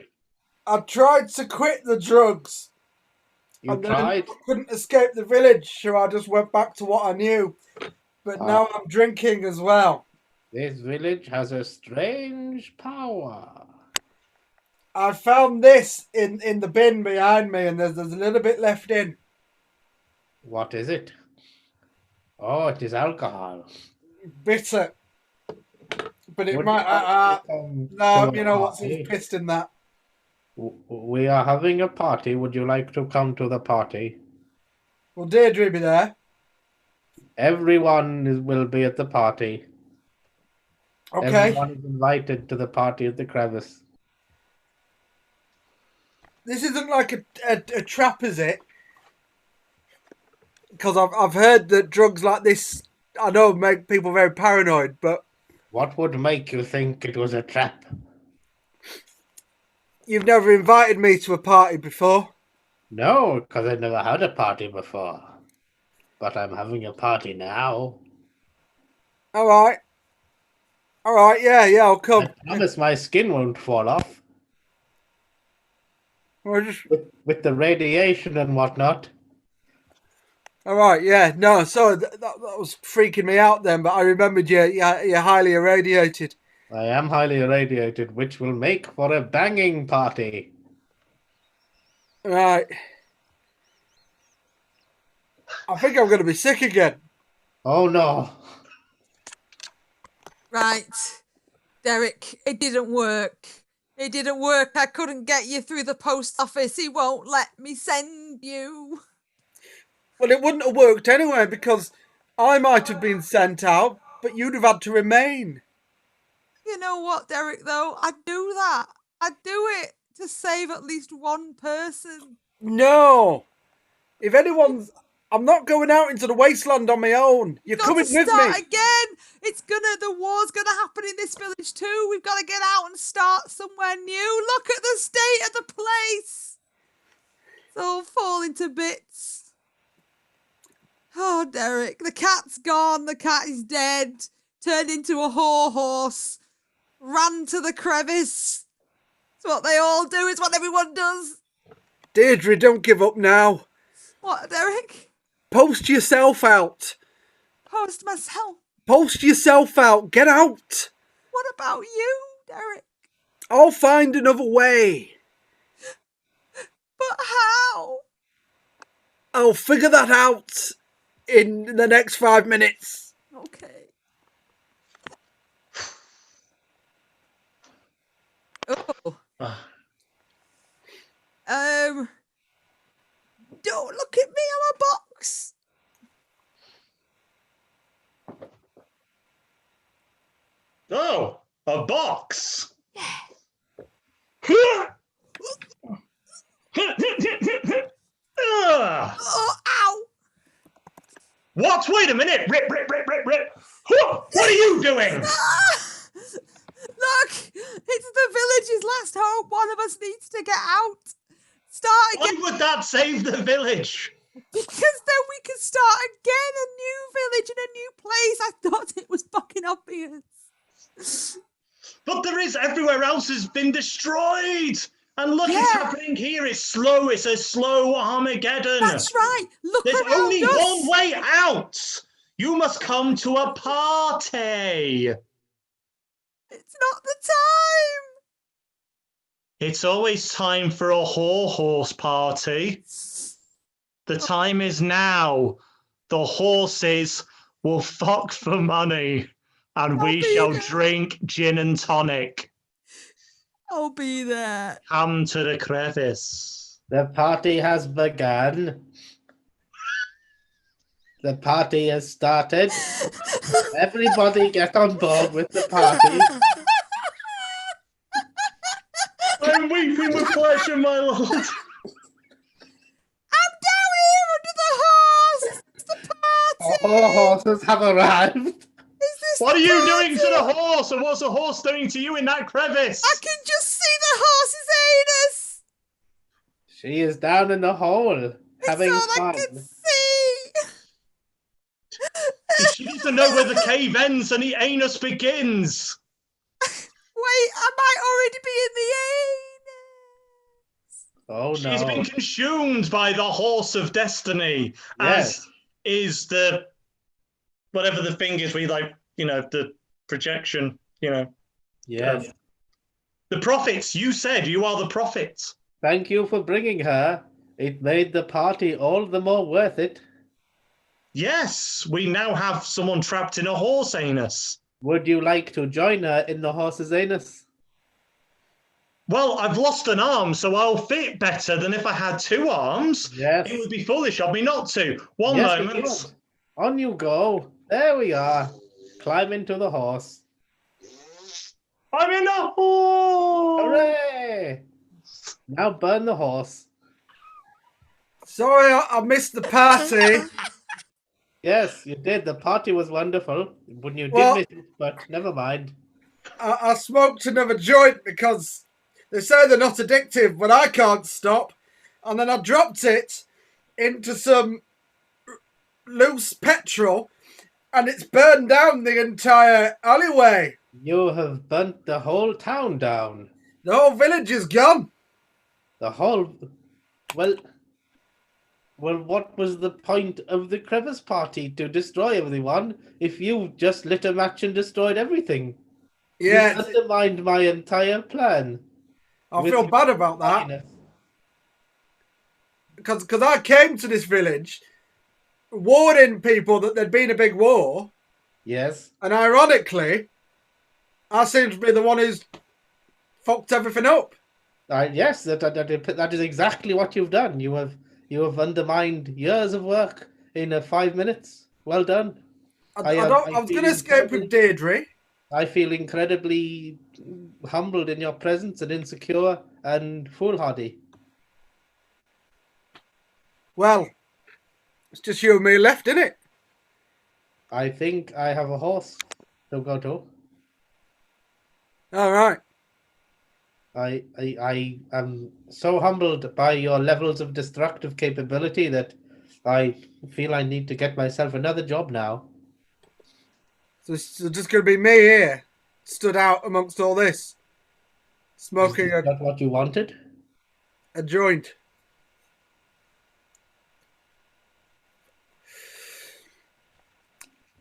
I tried to quit the drugs. You tried? I couldn't escape the village, so I just went back to what I knew. But now I'm drinking as well. This village has a strange power. I found this in the bin behind me, and there's a little bit left in. What is it? Oh, it is alcohol. Bitter. But it might... no, you know what's pissed in that. We are having a party. Would you like to come to the party? Will Deirdre be there? Everyone will be at the party. Okay. Everyone is invited to the party at the crevice. This isn't like a trap, is it? Because I've heard that drugs like this, I know, make people very paranoid, but... What would make you think it was a trap? You've never invited me to a party before? No, because I've never had a party before. but I'm having a party now. All right. Yeah, I'll come. I promise my skin won't fall off We'll just... with the radiation and whatnot. All right, yeah. No, sorry, that was freaking me out then, but I remembered you're highly irradiated. I am highly irradiated, which will make for a banging party. Right. I think I'm going to be sick again. Oh no. Right. Derek, it didn't work. It didn't work. I couldn't get you through the post office. He won't let me send you. Well, it wouldn't have worked anyway because I might have been sent out, but you'd have had to remain. You know what, Derek, though? I'd do that. I'd do it to save at least one person. No. If anyone's... I'm not going out into the wasteland on my own. You're coming with me. Start again. The war's gonna happen in this village too. We've got to get out and start somewhere new. Look at the state of the place. It's all falling to bits. Oh, Derek, the cat's gone. The cat is dead. Turned into a horse. Ran to the crevice. It's what they all do. It's what everyone does. Deirdre, don't give up now. What, Derek? Post yourself out. Post myself. Post yourself out. Get out. What about you, Derek? I'll find another way. But how? I'll figure that out in the next 5 minutes. Okay. Oh. Don't look at me, I'm a box. Oh, a box. Oh, ow. What? Wait a minute. Rip. What are you doing? Look, it's the village's last hope. One of us needs to get out. Start again. Why would that save the village? Because then we can start again, a new village in a new place. I thought it was fucking obvious. But there is, everywhere else has been destroyed. And look, it's happening here. It's slow. It's a slow Armageddon. That's right. Look There's around only us. one way out. You must come to a party. It's not the time. It's always time for a horse party. The time is now. The horses will fuck for money, and we shall drink gin and tonic. I'll be there. Come to the crevice. The party has begun. The party has started. Everybody get on board with the party. I'm weeping with pleasure, my lord. I'm down here under the horse. It's the party. All horses have arrived. Is this What the are you party? doing to the horse? And what's the horse doing to you in that crevice? I can just see the horse's anus. She is down in the hole, having It's all fun. I can see. She doesn't know where the cave ends and the anus begins. Wait, I might already be in the anus. Oh no. She's been consumed by the horse of destiny, Yes. as is the whatever the thing is. We like, the projection. Yes. The prophets. You said you are the prophets. Thank you for bringing her. It made the party all the more worth it. Yes, we now have someone trapped in a horse anus. Would you like to join her in the horse's anus? Well, I've lost an arm, so I'll fit better than if I had two arms. Yes. It would be foolish of me not to. One Yes, it moment. would. On you go. There we are. Climb into the horse. I'm in a horse. Hooray! Now burn the horse. Sorry, I missed the party. Yes, you did. The party was wonderful. When you did Well- miss it, but never mind. I smoked another joint because they say they're not addictive, but I can't stop. And then I dropped it into some loose petrol, and it's burned down the entire alleyway. You have burnt the whole town down. The whole village is gone. The whole... Well, what was the point of the crevice party to destroy everyone if you just lit a match and destroyed everything? Yeah. You undermined my entire plan. I feel bad about that. Because I came to this village warning people that there'd been a big war. Yes. And ironically, I seem to be the one who's fucked everything up. Yes, that is exactly what you've done. You have undermined years of work in 5 minutes. Well done. I was going to escape with Deirdre. I feel incredibly humbled in your presence and insecure and foolhardy. Well, it's just you and me left, isn't it? I think I have a horse to go to. All right. I am so humbled by your levels of destructive capability that I feel I need to get myself another job now. So it's just going to be me here, stood out amongst all this, smoking Is that what you wanted? a joint.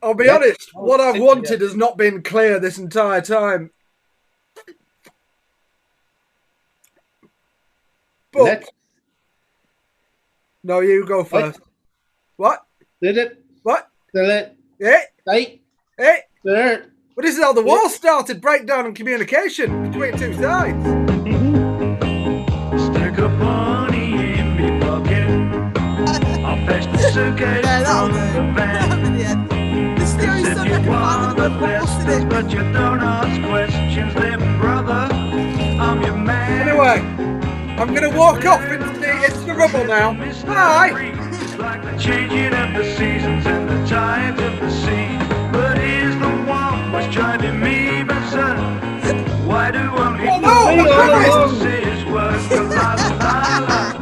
I'll be honest, what I've wanted has not been clear this entire time. But no, you go first. What? Did it? What? Did it? Yeah. Hey. Hey. Did it? But this is how the war started. Breakdown in communication between two sides. Stick a bunny in me pocket. I'll fetch the suitcase from the van. This theory is so like a fan but you don't ask questions, then brother, I'm your man. Anyway, I'm going to walk off into the rubble now. Bye. It's like the changing of the seasons and the tides of the sea. But here's the one what's driving me berserk. Why do only fools say his words? La la la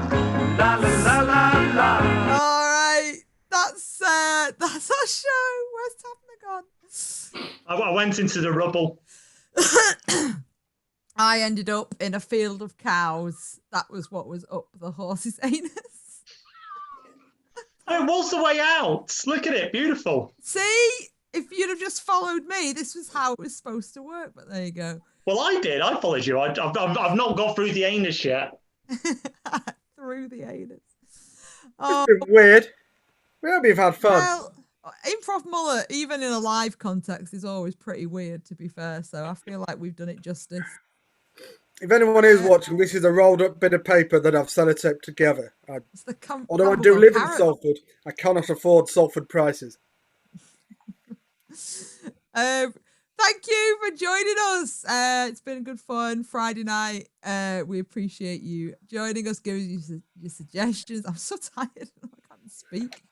la la la la. All right, that's our show. Where's Tafna gone? I went into the rubble. I ended up in a field of cows. That was what was up the horse's anus. It was the way out. Look at it, beautiful. See, if you'd have just followed me, this was how it was supposed to work. But there you go. Well, I did. I followed you. I've not got through the anus yet. Through the anus. It's been weird. We hope you've had fun. Well, Improv Mullet, even in a live context, is always pretty weird, to be fair. So I feel like we've done it justice. If anyone is watching, this is a rolled up bit of paper that I've sellotaped together. Although I do live in Salford, I cannot afford Salford prices. Thank you for joining us. It's been good fun Friday night. We appreciate you joining us, giving you your suggestions. I'm so tired. I can't speak.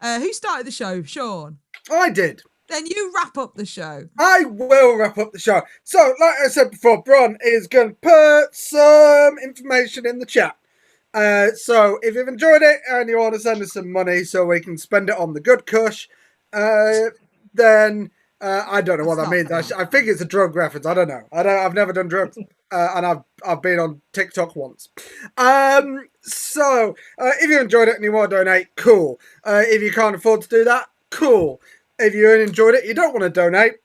Who started the show? Sean? I did. Then you wrap up the show. I will wrap up the show. So, like I said before, Bron is going to put some information in the chat. So, if you've enjoyed it and you want to send us some money so we can spend it on the good kush, then I don't know what that means. I think it's a drug reference. I don't know. I've never done drugs, and I've been on TikTok once. So, if you enjoyed it and you want to donate, cool. If you can't afford to do that, cool. If you enjoyed it, you don't want to donate,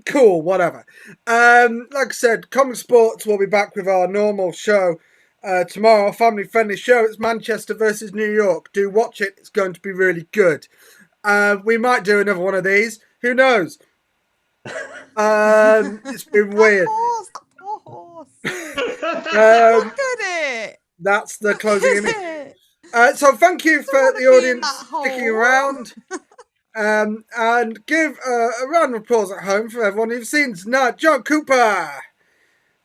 cool, whatever. Like I said, Comic Sports will be back with our normal show tomorrow, family-friendly show. It's Manchester versus New York. Do watch it. It's going to be really good. We might do another one of these. Who knows? It's been weird. Poor horse. Look at it. That's the closing image. So thank you for the audience sticking around. And give a round of applause at home for everyone who've seen tonight. John Cooper,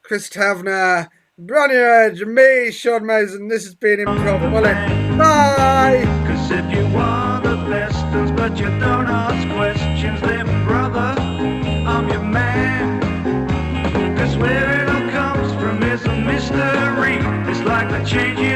Chris Tavener, Bronny Edge, me, Sean Mason. This has been Improv Mullet. Bye! Cause if you want the best ones, but you don't ask questions, then brother, I'm your man. Cause where it all comes from is a mystery. It's like the changing